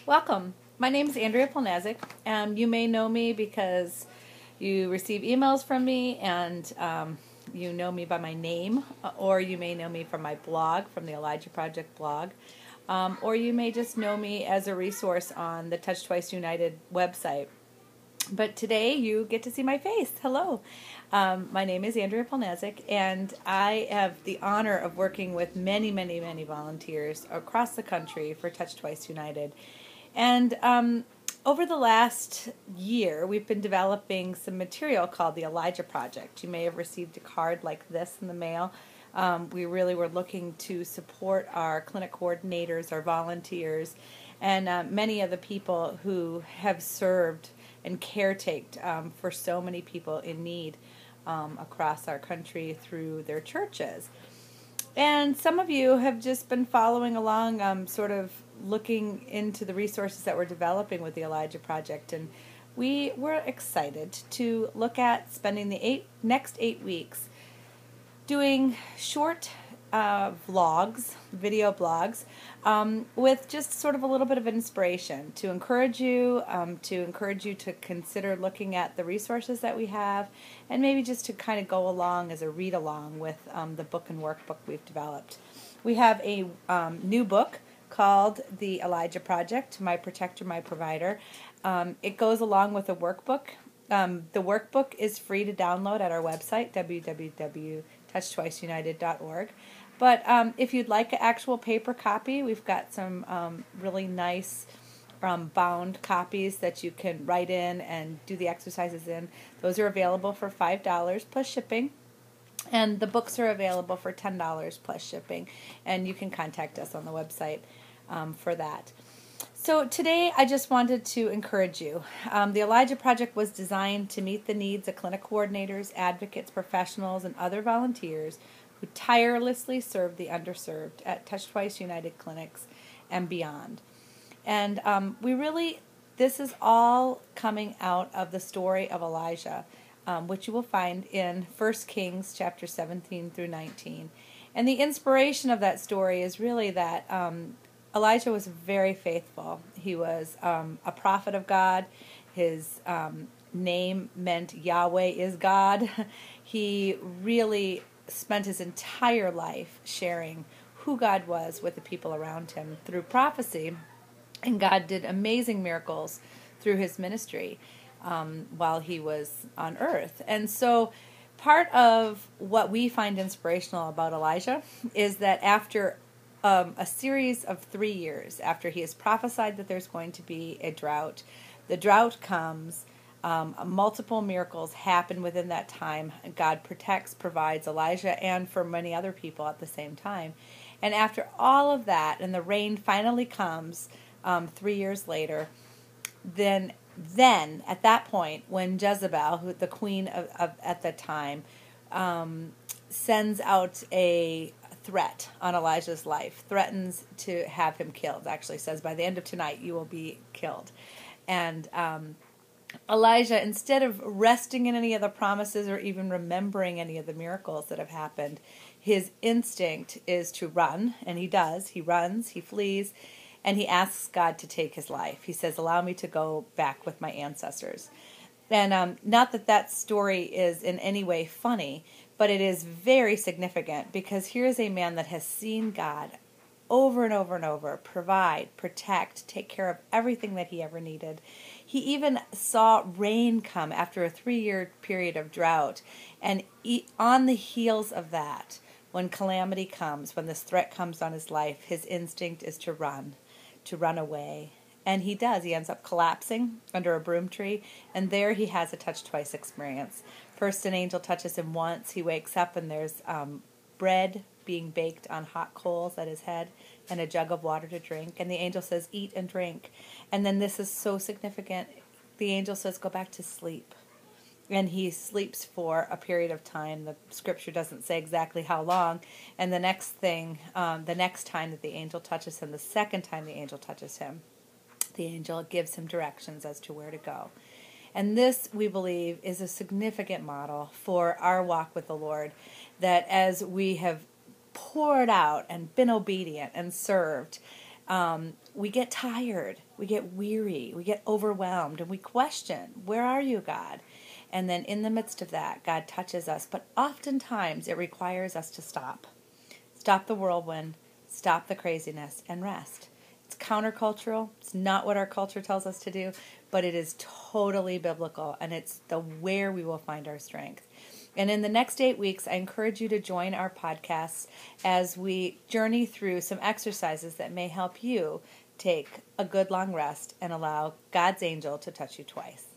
Welcome. My name is Andrea Polnazik. You may know me because you receive emails from me and you know me by my name, or you may know me from my blog, from the Elijah Project blog, or you may just know me as a resource on the Touch Twice United website. But today you get to see my face. Hello. My name is Andrea Polnazik, and I have the honor of working with many, many, many volunteers across the country for Touch Twice United. And over the last year, we've been developing some material called the Elijah Project. You may have received a card like this in the mail. We really were looking to support our clinic coordinators, our volunteers, and many of the people who have served and caretaked for so many people in need across our country through their churches. And some of you have just been following along, sort of looking into the resources that we're developing with the Elijah Project. And we were excited to look at spending the next 8 weeks doing short vlogs, video blogs, with just sort of a little bit of inspiration to encourage you to consider looking at the resources that we have, and maybe just to kind of go along as a read along with the book and workbook we've developed. We have a new book called The Elijah Project, My Protector, My Provider. It goes along with a workbook. The workbook is free to download at our website, www.touchtwiceunited.org. But if you'd like an actual paper copy, we've got some really nice bound copies that you can write in and do the exercises in. Those are available for $5 plus shipping. And the books are available for $10 plus shipping. And you can contact us on the website for that. So today I just wanted to encourage you. The Elijah Project was designed to meet the needs of clinic coordinators, advocates, professionals, and other volunteers who tirelessly serve the underserved at Touch Twice United clinics and beyond. And this is all coming out of the story of Elijah, which you will find in 1 Kings chapter 17 through 19. And the inspiration of that story is really that Elijah was very faithful. He was a prophet of God. His name meant Yahweh is God. He really spent his entire life sharing who God was with the people around him through prophecy. And God did amazing miracles through his ministry while he was on earth. And so part of what we find inspirational about Elijah is that after a series of 3 years, after he has prophesied that there's going to be a drought, the drought comes, multiple miracles happen within that time. God protects, provides Elijah and for many other people at the same time. And after all of that, and the rain finally comes 3 years later, then at that point, when Jezebel, who the queen at the time, sends out a threat on Elijah's life, threatens to have him killed, actually says, by the end of tonight you will be killed. And Elijah, instead of resting in any of the promises or even remembering any of the miracles that have happened, his instinct is to run, and he does. He runs, he flees, and he asks God to take his life. He says, allow me to go back with my ancestors. And not that story is in any way funny, but it is very significant, because here is a man that has seen God over and over and over provide, protect, take care of everything that he ever needed. He even saw rain come after a 3-year period of drought. And on the heels of that, when calamity comes, when this threat comes on his life, his instinct is to run away. And he does. He ends up collapsing under a broom tree, and there he has a touch twice experience. First, an angel touches him once. He wakes up, and there's bread being baked on hot coals at his head and a jug of water to drink. And the angel says, eat and drink. And then this is so significant. The angel says, go back to sleep. And he sleeps for a period of time. The scripture doesn't say exactly how long. And the next time that the angel touches him, the second time the angel touches him, the angel gives him directions as to where to go. And this, we believe, is a significant model for our walk with the Lord, that as we have poured out and been obedient and served, We get tired, we get weary, we get overwhelmed, and we question, where are you, God? And then in the midst of that, God touches us. But oftentimes it requires us to stop. Stop the whirlwind, stop the craziness, and rest. It's countercultural. It's not what our culture tells us to do, but it is totally biblical, and it's where we will find our strength. And in the next 8 weeks, I encourage you to join our podcasts as we journey through some exercises that may help you take a good long rest and allow God's angel to touch you twice.